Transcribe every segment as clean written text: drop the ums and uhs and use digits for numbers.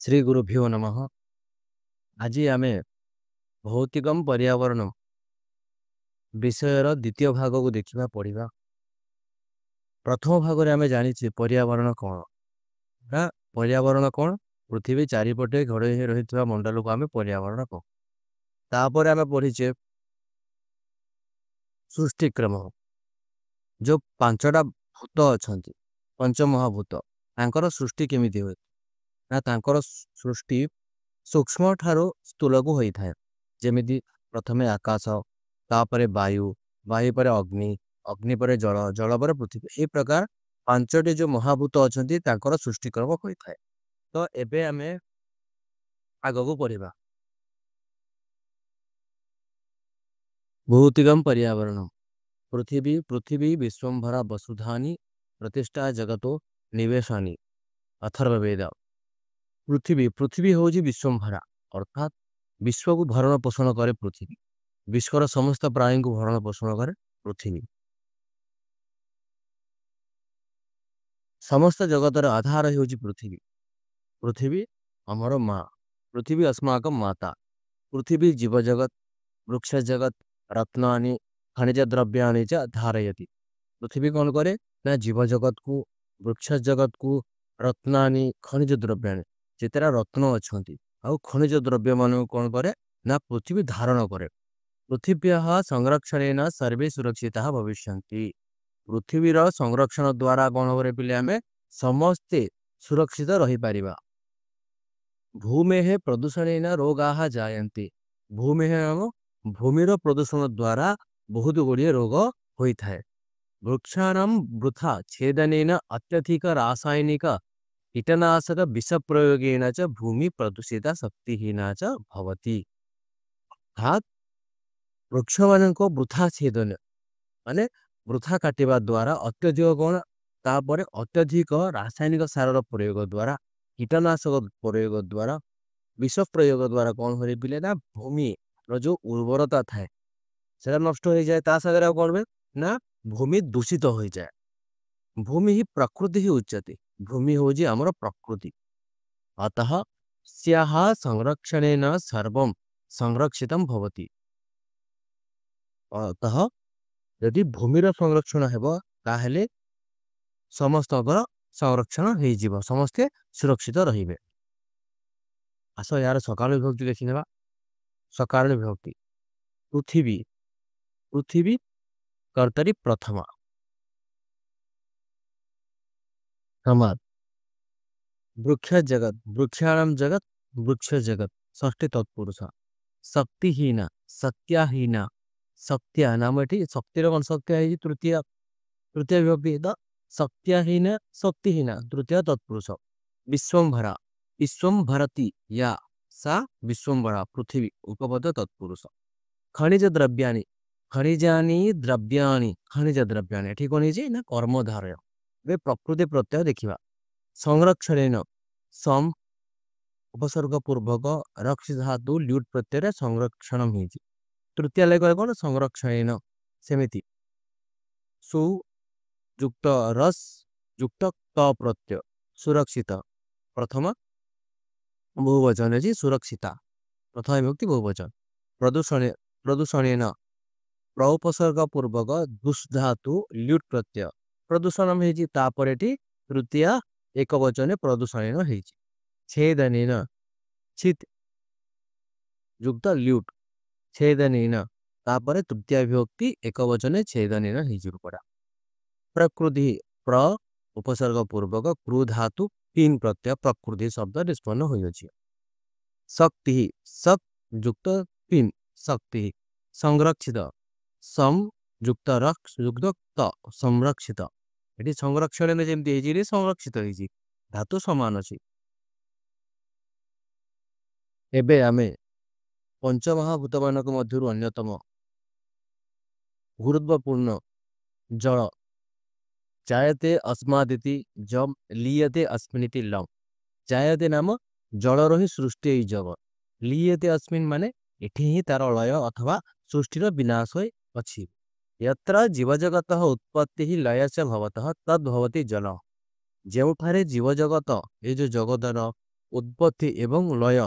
श्री गुरुभ्यो नमः। आज आमे भौतिकम पर्यावरण विषयर द्वितीय भाग को देखा पढ़ा। प्रथम भाग में आमे जानी पर्यावरण कौन ना पर्यावरण कौन पृथ्वी चारिपटे घड़े रही मंडल को आमे पर्यावरण कह। तापर आमे पढ़ीचे सृष्टिक्रम जो पांचटा भूत अच्छा पंचमहाभूत तांकर सृष्टि केमिति हुए ना तांकर सृष्टि सूक्ष्म ठारो स्थूल को होई थाए। जेमिति प्रथमे आकाश तापरे वायु वायु पर अग्नि अग्नि पर जल जल पर पृथ्वी ए प्रकार पांचटी जो महाभूत अच्छी तांकर सृष्टिक्रम होई थाए। तो एबे आमे आगको पढ़िबा भौतिकम पर्यावरण पृथ्वी पृथ्वी विश्वंभरा वसुधानी प्रतिष्ठा जगतो निवेशानी अथर्ववेद। पृथ्वी पृथ्वी हूँ विश्वंभरा अर्थात विश्व को भरण पोषण करे पृथ्वी। विश्वर समस्त प्राणी को भरण पोषण करे पृथ्वी। समस्त जगतर आधार हूँ पृथ्वी। पृथ्वी अमर माँ पृथ्वी अस्माक माता। पृथ्वी जीव जगत वृक्ष जगत रत्नानि खनिज द्रव्यानि च धारयति। पृथ्वी कौन करे ना जीव जगत को वृक्ष जगत को रत्नानि खनिज द्रव्यानि जितेरा रत्न अच्छा आउ खनिज द्रव्य मान कौन करे ना पृथ्वी धारण करे। पृथिव्याः संरक्षणेन सर्वे सुरक्षिताः भविष्यन्ति। पृथ्वीर संरक्षण द्वारा कौन करे पिले आमे समस्ते सुरक्षित रही पारिबा। भूमेः प्रदूषणेन रोगाः जायन्ते। भूमेः नाम भूमिर प्रदूषण द्वारा बहुत गुड़िए रोग होई थाए। वृक्षाणां वृथा छेदनेन अत्यधिक रासायनिक कीटनाशक विष प्रयोगेन च भूमि प्रदूषिता शक्तिहीना च भवति। अर्थात वृक्ष मानक वृथा छेदन माने वृथा काटिबा द्वारा अत्यधिक कौन तापर अत्यधिक रासायनिक सार प्रयोग द्वारा कीटनाशक प्रयोग द्वारा विष प्रयोग द्वारा कौन हो पिले ना भूमि जो उर्वरता थाए से नष्ट हो जाए। ता सागर कौन हुए ना भूमि दूषित हो जाए। भूमि ही प्रकृति ही उच्यते। भूमि हूँ आमर प्रकृति। अतः स्याः संरक्षणेन सर्वं संरक्षितं भवति। अतः यदि भूमिर संरक्षण हेबो ताहेले समस्त संरक्षण हो जीव समस्ते सुरक्षित रहिबे। आस यार सकाल विभक्ति देखि नेबा। सकाल विभक्ति पृथ्वी पृथ्वी कर्तरी प्रथमा समाज वृक्ष जगत वृक्षाणाम जगत वृक्ष जगत षष्ठी तत्पुरुष शक्तिहीना सत्याहीना सत्या नाम ये शक्तिर कौन सत्या है तृतीय तृतीय विभक्ति द सत्याहीन शक्तिहीना तृतीय तत्पुरुष विश्वंभरा विश्वंभरती या सा विश्वंभरा पृथ्वी उपपद तत्पुरुष खनिज द्रव्यानि खनिजानि द्रव्यानि खनिज द्रव्यानि ठीक है ना कर्मधारय वे प्रकृति प्रत्यय देखा। संरक्षणेन सम उपसर्ग पूर्वक रक्ष धातु ल्यूट प्रत्यय संरक्षण हो। तृतीय लेख कौन संरक्षणेन सेमिति सु युक्त रस युक्त त प्रत्यय सुरक्षित प्रथम बहुवचन है सुरक्षिता प्रथम विभक्ति बहुवचन। प्रदूषण प्रदूषणेन प्रउपसर्ग पूर्वक दुष धातु ल्यूट प्रत्यय प्रदूषण होपर तृतीय एक वचन प्रदूषणेन हो। छेदनेन छित युक्त ल्यूट छेदनेन तापर तृतीय विभक्ति एक वचन छेदनेन हो पड़ा। प्रकृति प्र उपसर्ग पूर्वक क्रू धातु तीन प्रत्यय प्रकृति शब्द निष्पन्न हो। शक्ति सक युक्त तीन शक्ति संरक्षित सम युक्त रक्ष युक्त त संरक्षित ये संरक्षण जमी संरक्षित हो धातु समान अच्छी। एबे आमे पंचमहाभूत मानक मध्यरु अन्यतम गुरुत्वपूर्ण जल जायते अस्मादिति जम लीयते अस्मिनिति लम। जायते नाम जलर ही सृष्टि ही जगत लीयते अस्मिन माने एठी ही तार लय अथवा सृष्टिर विनाश होय अछि। यत्र जीवजगतः उत्पत्ति ही लय से भवतः तद् भवति जल। जेउठारे जीवजगत ये जो जगतर उत्पत्ति एवं लय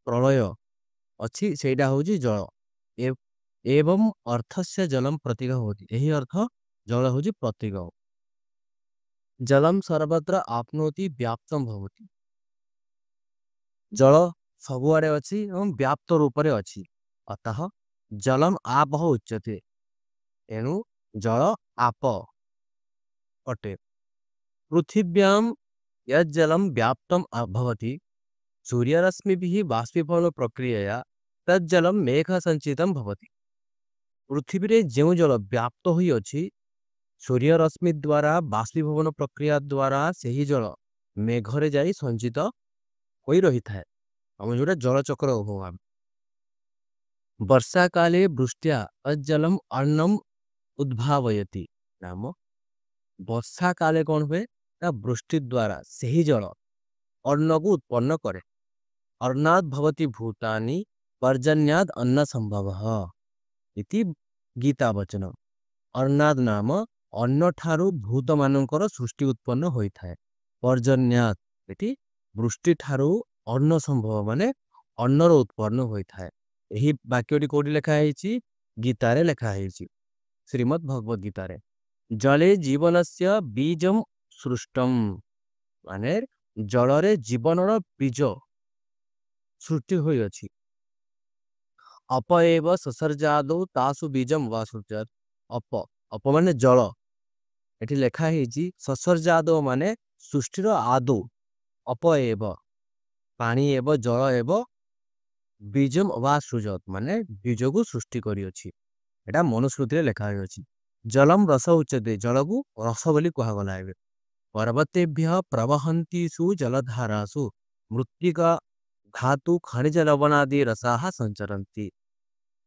प्रलय अच्छी सेटा होची जल ए- एवं अर्थस्य जलम प्रतीक होती यही अर्थ जल होची प्रतीक जलम सर्वत्र आपनोति व्याप्तम भवति जल सबुआड़े अच्छी एवं व्याप्त रूप रे अच्छी अतः जलम आप उच्यते एणु जल आप अटे पृथिव्यां यज्जलं व्याप्तम भवति सूर्यरश्मिभिः बाष्पीभवन प्रक्रियया तज्जलं मेघ संचितम भवति पृथ्वी रे ଯେଉଁ जल व्याप्त होई अछि सूर्यरश्मि द्वारा बाष्पीभवन प्रक्रिया द्वारा ସେହି जल मेघरे जाई संचित होई रही थाए हम जोटा जल चक्र अभाव वर्षा काले वृष्ट्या अज्जलम अर्णम उद्भावयति नाम वर्षा काले कौन हुए ना वृष्टि द्वारा सही जल अन्न को उत्पन्न करे अर्णाद भवति भूतानि पर्जन्याद अन्न संभव इति गीता वचन अर्णाद नाम अन्न ठारु भूत मानकर सृष्टि उत्पन्न होइथाए पर्जन्याद इति वृष्टि ठारु अन्न संभव माने अन्नर उत्पन्न होइथाए एही वाक्यटी कोडी लेखा हेछि गीतारे लेखा हेछि श्रीमद् भगवद गीतारे जले जीवनस्य बीजम सृष्टम माने जलरे जीवनर बीज सृष्टि होई अछि अप एव ससर्जादौ तासु बीजम वा सृजात अप अप माने जल एठी लेखा हेछि ससर्जादौ माने सृष्टिर आदौ अप एव पानी एव जल एव बीजम वा सृजत माने बीज को सृष्टि करी अछि एटा मनुस्मृति रे लेखा होई अछि जलम रस उच्यते जल को रस बोली कहा गला है पर्वतेभ्य प्रवहन्तीषु जलधारासु मृत्तिका धातु खनिज लवणादि रसाः संचरन्ति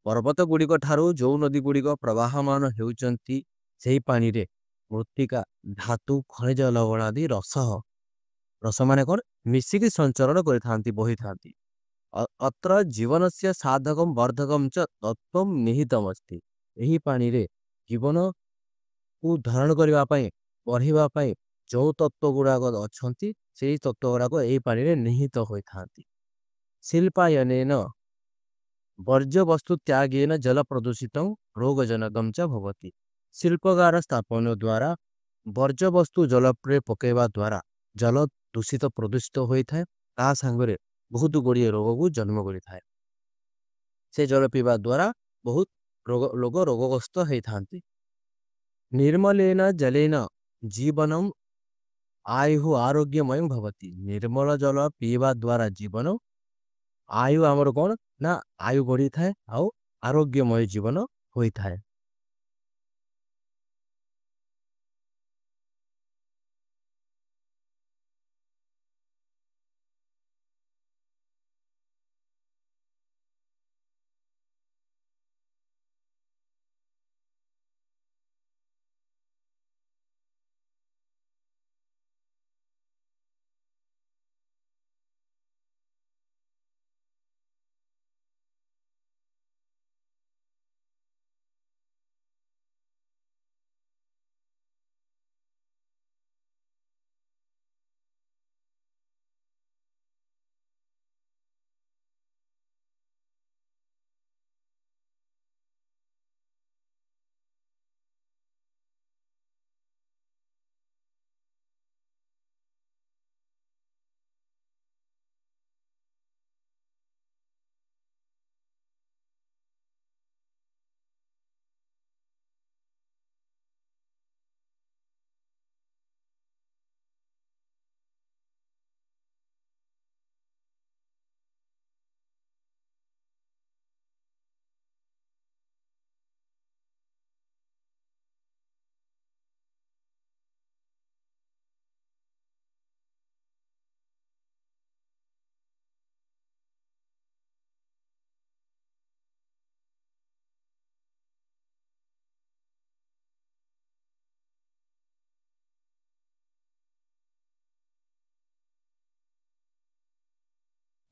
पर्वत गुड़िक ठारू जो नदी गुड़िक प्रवाहमान हेउचंती सेही पानी रे मृत्तिका धातु खनिज लवणादि रस रस माने कोन मिसिकी संचरण करिथांती बही थांती अत्र जीवनस्य साधकम वर्धकम च तत्वम निहितम अस्ति एही पानी रे जीवन को धारण करबा पई बढ़िबा पई जो तत्व गुड़ाक अच्छी से तत्व गुड़ाक यही पानी रे निहित होई थांती शिल्पायनेन वर्ज्य वस्तु त्यागेन जल प्रदूषित रोगजनकम च भवति शिल्पगार स्थापन द्वारा वर्ज्य वस्तु जल पे पकेवा द्वारा जल दूषित प्रदूषित होता है ता सांगरे बहुत गुड़िए रोग को जन्म करें से जल पीवा द्वारा बहुत लोग रोगग्रस्त होता निर्मलेन जलेन जीवनम आयु आरोग्यमय भवति निर्मल जल पीवा द्वारा जीवन आयु आमर कौन ना आयु बढ़ी थाए आउ आरोग्यमय जीवन होई थाए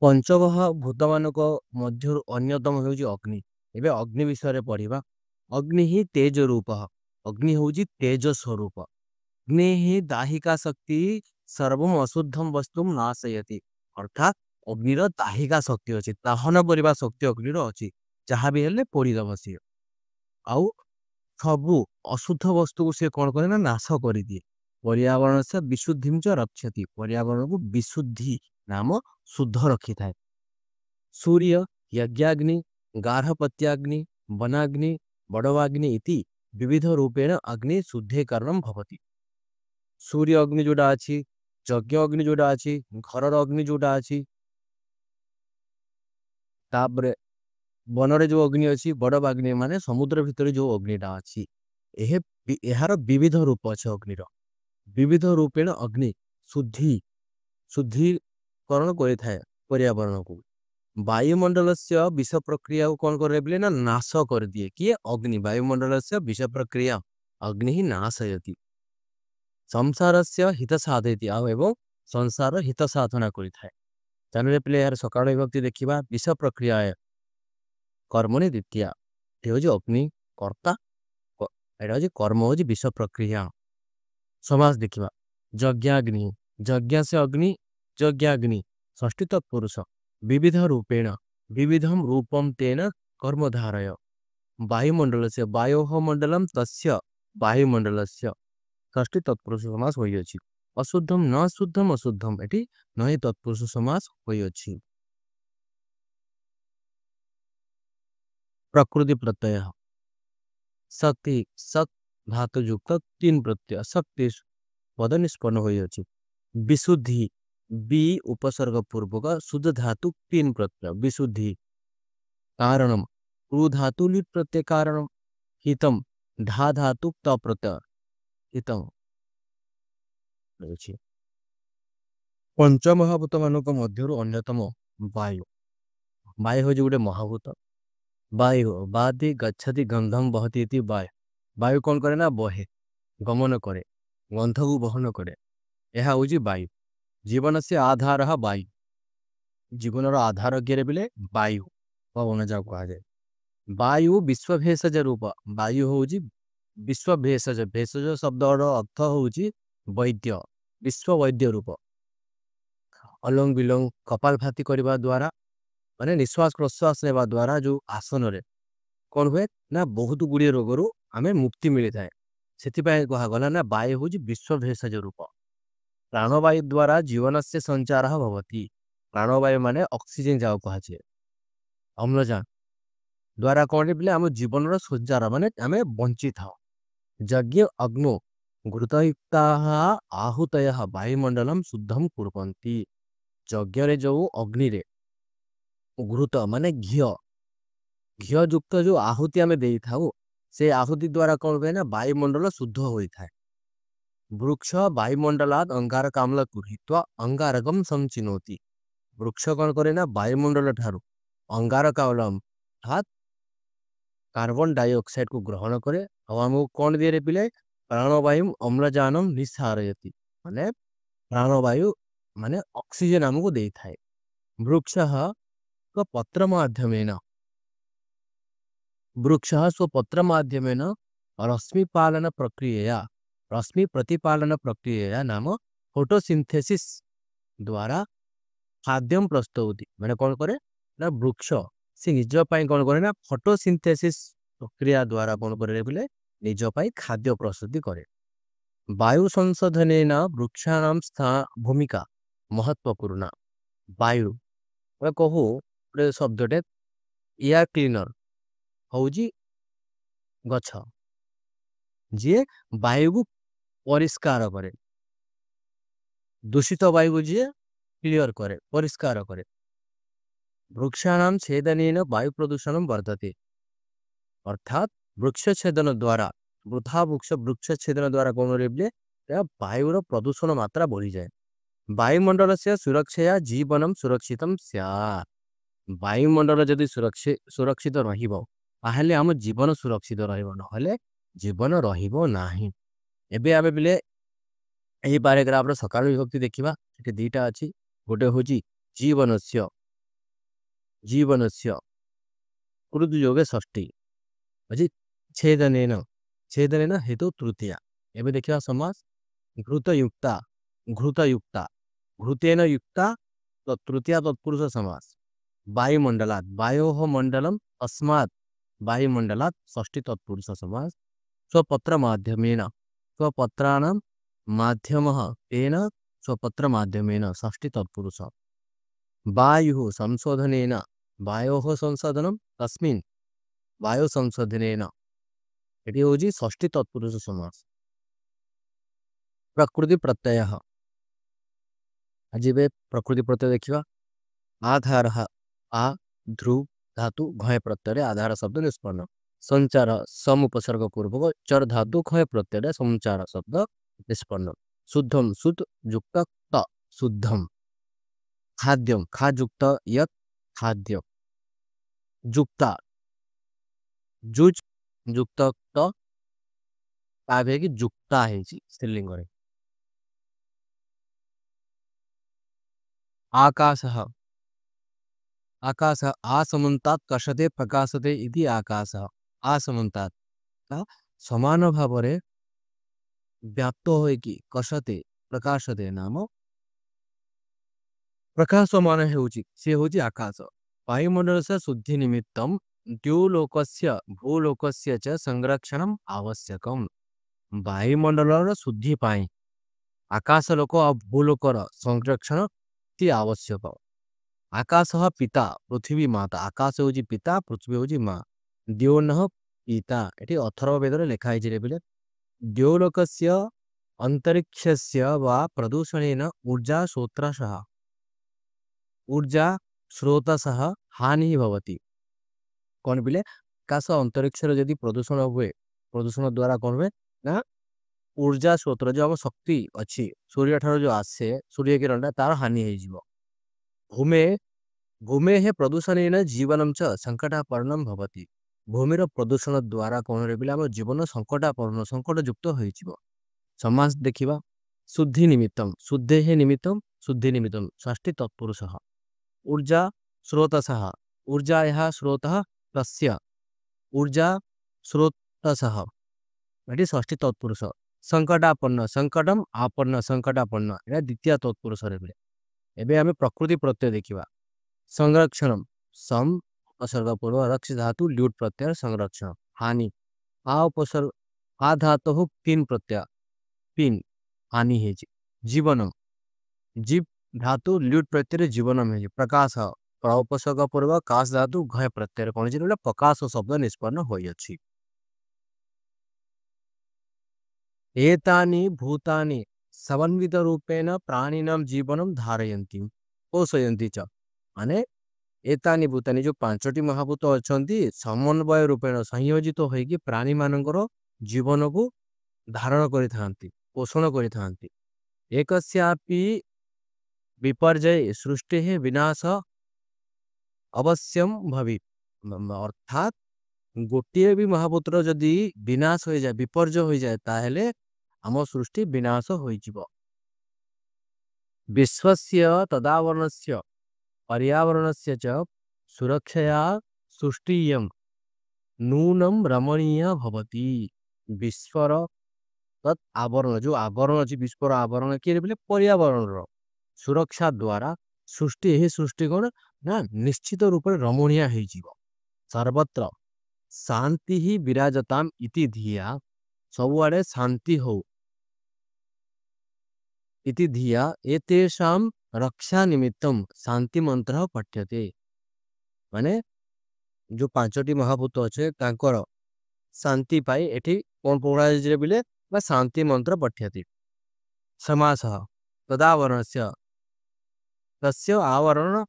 पंचगह भूत मानक मध्य अन्यतम होउची अग्नि एबे अग्नि विषय रे पढ़िबा अग्नि ही तेज रूप अग्नि होउची तेज स्वरूप अग्नि ही दाहिका शक्ति सर्वम अशुद्धम वस्तुम नाशयति अर्थात अग्निर दाहिका शक्ति अच्छी दाहन करने शक्ति अग्निर अच्छी जहाँ भी हेल्ले पोड़ीदब सी आउ सबू अशुद्ध वस्तु को सी कौन करे ना नाश कर दिए पर्यावरण से विशुद्धि च रक्षति पर्यावरण को विशुद्धि नाम शुद्ध रखी था सूर्य यज्ञाग्नि गार्हपत्याग्नि वनाग्नि बड़वाग्नि इति विविध रूपेण अग्नि शुद्धीकरण भवति सूर्य अग्नि जोड़ा अच्छी यज्ञ अग्नि जोड़ा अच्छी घर अग्नि जोड़ा अच्छी तापर बनरे जो अग्नि अच्छी बड़वाग्नि माने समुद्र भितर जो अग्निटा अच्छी यार विविध रूप अच्छे अग्निर विविध रूपेण अग्नि शुद्धि शुद्धिकरण करे पर्यावरण को वायुमंडल से विष प्रक्रिया को कौन करे बोले ना नाश कर दिए किए अग्नि वायुमंडल से विष प्रक्रिया अग्नि ही नाशयति संसार से हित साधयति एवं संसार हित साधना करिथाय जानले पिले यार सकाळ विभक्ति देखिबा विष प्रक्रिया कर्मणि द्वितीया ये हूँ अग्नि कर्ता एटा हूँ कर्म हूँ विष प्रक्रिया समास देखिबा यज्ञाग्नि यज्ञ से अग्नि यज्ञाग्नि षष्ठी तत्पुरुष विविध रूपेण विविधम रूपम तेन कर्म धारय वायुमंडल से वायो मंडलम तस्य वायुमंडल से षष्ठी तत्पुरुष समास होई अछि अशुद्धम न शुद्धम अशुद्धम एटी नए तत्पुरुष समास होई अछि प्रकृति प्रत्यय शक्ति सत धातु युक्त तीन प्रत्यय शक्ति पद निष्पन्न होई अछि विशुद्धि बी उपसर्ग पूर्वक शुद्ध धातु तीन प्रत्यय विशुद्धि कारणम क्रु धातु लिट प्रत्यय कारणम हितम धा धातु त प्रत्यय हितम पंचमहाभूत मानक मध्यरु अन्यतम वायु वायु हूँ गोटे महाभूत वायु बादि गच्छति गंधम बहती इति वायु वायु कौन करे ना बहे गमन करे गंध को बहन करे यह हूँ वायु जीवन से आधार वायु जीवन आधार किए बोले वायु पवन जा कहुए वायु विश्व भेषज रूप वायु हूँ विश्व भेषज भेषज शब्द अर्थ हूँ वैद्य विश्व वैद्य रूप अलंग विलंग कपाल भाती करने द्वारा माने निश्वास प्रश्वास नेवा द्वारा जो आसन रे कौन हुए ना बहुत गुड़िए रोग आमे मुक्ति मिली थाए से कहगला ना वायु हूँ विश्व भेषज रूप प्राणवायु द्वारा जीवन से संचार भवती प्राणवायु माने ऑक्सीजन जाओ कहे अम्लजान द्वारा कौन बोले आम जीवन संचार माने आमे बंची था यज्ञ अग्नो घृतयुक्ता आहुतय वायुमंडलम शुद्धम कुर्वन्ति यज्ञ रे जो अग्नि रे घृत माने घी घी युक्त जो आहुति आमे दे थाउ से आहुति द्वारा कौन हुए ना वायुमंडल शुद्ध होता है वृक्ष वायुमंडलाद अंगारक आम्ल गृहीत्वा अंगारकम संचिनोति वृक्ष कौन करे ना वायुमंडल ठारू अंगारक आम्ल अर्थात कार्बन डाइऑक्साइड को ग्रहण करे और आमको कौन दिए पिले प्राणवायु अम्लजानम निस्सारयति माने प्राणवायु माने ऑक्सीजन आमको दे थाए वृक्ष स्वपत्र माध्यमेन वृक्ष स्वपत्र माध्यमेन रश्मिपालन प्रक्रिया रश्मि प्रतिपालन प्रक्रिया नाम फोटोसिंथेसिस द्वारा खाद्यम प्रस्तुति मैंने कौन करे ना वृक्ष से निज कौन करे ना फोटोसिंथेसिस प्रक्रिया द्वारा कौन करे बोले निज खाद्य प्रस्तुति करे वायु संशोधन वृक्षाणाम भूमिका महत्वपूर्ण वायु कहू गोटे शब्दटे एयर क्लीनर हूँ गछ जी वायु को परिष्कार करे दूषित वायु को जी क्लियर करे परिष्कार करे वृक्षाणाम छेदन वायु प्रदूषण वर्धते अर्थात वृक्ष छेदन द्वारा वृथा वृक्ष छेदन द्वारा कौन रे वायुर प्रदूषण मात्रा बढ़ी जाए वायुमंडल से सुरक्षा जीवनम सुरक्षित सैत् वायुमंडल जदि सुरक्षित रही आम जीवन सुरक्षित रही जीवन रही एबे आमे बिले यही पैराग्राफ सकाळ विभक्ति देखिबा ये दीटा अच्छी गोटे हूँ जीवनस्य जीवनस्य ऋतुयोगे षष्ठी अच्छी छेदन हेतु तृतीया एबे देखिबा समास घृतयुक्ता घृतयुक्ता घृतेन युक्ता तृतीया तत्पुरुष समास वायुमंडलात् वायोः मंडलम अस्मात् वायुमंडलात् षष्ठी तत्पुरुष समास स्वपत्र माध्यमेन स्वपत्राणां माध्यमः तेन स्वपत्र माध्यमेन षष्ठी तत्पुरुष वायुः संशोधनेन वायोः संशोधनं तस्मिन् वायु संशोधनेन एटी होजी षष्ठी तत्पुरुष समास प्रकृति प्रत्यय आज प्रकृति प्रत्यय देखिवा आधार आ ध्रुव धातु घय प्रत्यय आधार शब्द निष्पन्न संचार सम उपसर्ग पूर्वक चर धातु खय प्रत्यय संचार शब्द निष्पन्न शुद्धम शुद्ध युक्त त शुद्धम खाद्यम खाजुक्त यत खाद्य जुक्ता जुज युक्त त आवे कि जुक्ता है स्त्रीलिंग रे आकाशः आकाशः आसमन्तात् कषते प्रकाशते इति आकाशः आसमन्तात् समान भावरे व्याप्त होइकी कषते प्रकाशते नाम प्रकाशमान हेउची से होची आकाश वायुमंडलस्य शुद्धि निमित्तं द्युलोकस्य भूलोकस्य च संरक्षणम् आवश्यकम् वायुमंडलर शुद्धि पाई आकाश लोक और भूलोकर संरक्षण ती आवश्यक आकाश पिता पृथ्वी माता आकाश होची पिता पृथ्वी होची माँ द्योन पिता ये अथर्व वेद लिखाई बोले द्योलोकस्य अंतरिक्षस्य वा प्रदूषणेन ऊर्जा स्रोतसः ऊर्जा स्रोतसः हानि भवति कौन बोले आकाश अंतरिक्ष यदि प्रदूषण हुए प्रदूषण द्वारा कौन हुए ना ऊर्जा स्रोत जो आम शक्ति अच्छी सूर्य ठार जो आसे सूर्य किरण तार हानि हो भूमे भूमे प्रदूषण जीवनम च संकटापन्नम भवति भूमिर प्रदूषण द्वारा कौन रे आम जीवन संकटापन्न संकटयुक्त हो समास देखिबा शुद्धि निमित्तम शुद्धे निमित्तम शुद्धि निमित्तम षष्ठी तत्पुरुष ऊर्जा स्रोतसः ऊर्जा स्रोतः तस्य ऊर्जा स्रोतसः ये षष्ठी तत्पुरुष संकटापन्न संकटम आपन्न संकटापन्न यह द्वितीय तत्पुरुष एबे आमे प्रकृति प्रत्यय देखिबा संरक्षणम सम उपसर्ग पूर्व रक्ष धातु ल्यूट प्रत्यय संरक्षण हानि आ उपसर्ग आ धातु तीन प्रत्यय तीन हानि है जीवनम जीव धातु ल्यूट प्रत्यय जीवनम है प्रकाश उपसर्ग पूर्व काश धातु घय प्रत्यय कौन प्रकाश शब्द निष्पन्न होइछि एतानि भूतानि समन्वित रूपेण प्राणिनां जीवनम धारयन्ति पोषयन्ति च माने एतानि भूतानि जो पांचटी महाभूत अछंती समन्वय रूपेण संयोजित होइकी प्राणी मानकर जीवन को धारण करिथांती पोषण करिथांती एकस्यापि विपर्जय सृष्टि विनाश अवश्यम भवि अर्थात गोटे भी महापुत्र जदि विनाश हो जाए विपर्जय हो जाए ताहेले आम सृष्टि विनाश होइजिबो विश्वस्य तदावरणस्य पर्यावरणस्य च सुरक्षया सृष्टियं नूनम रमणीय भवति विश्वर तत् आवरण जो आवरण अछि विश्वर आवरण के बोले पर्यावरण सुरक्षा द्वारा सृष्टि हे सृष्टि कोन ना निश्चित रूप से रमणीय होइजिबो सर्वत्र शांति ही विराजताम इति धिया सबुआडे शांति हो इति धिया एतेषां रक्षा निमित्तम शांति मंत्र पठ्यते माने जो पांचटी महाभूत अच्छे तांकर शांति पाई एठी कौन पढ़ा जे बिले बा शांति मंत्र पठ्यते समासः तदावरणस्य तस्य आवरण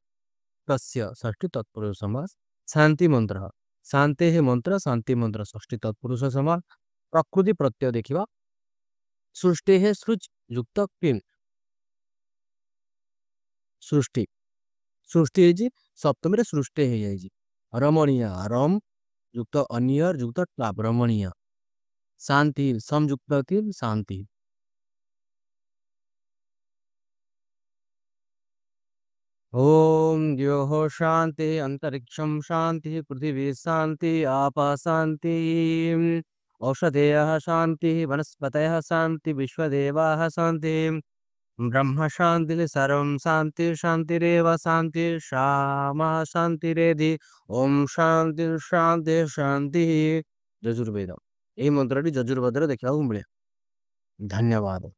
तस्य षष्ठी तत्पुरुष समास शांति मंत्र शांति मंत्र षष्ठी तत्पुरुष समास प्रकृति प्रत्यय देखिबा सृष्टि है सृज युक्त किम सृष्टि सृष्टि है जी सप्तमी सृष्टि है जी रमणीय रम युक्त अनियर युक्त ताप रमणीय शांति समयुक्त तिल शांति ओम द्योः शांति अंतरिक्षम शांति पृथ्वी शांति आप शांति औषधेयः शांति वनस्पतयः शांति विश्वदेवाः शांति ब्रह्म शांति सर्वं शांति शांतिरेव शांति शामा शांतिरेधि ओम शांति शांति शांति ଯଜୁର୍ବେଦ। ଏହି ମନ୍ତ୍ରଟି ଯଜୁର୍ବେଦରେ ଦେଖିବାକୁ ମିଳେ। ଧନ୍ୟବାଦ।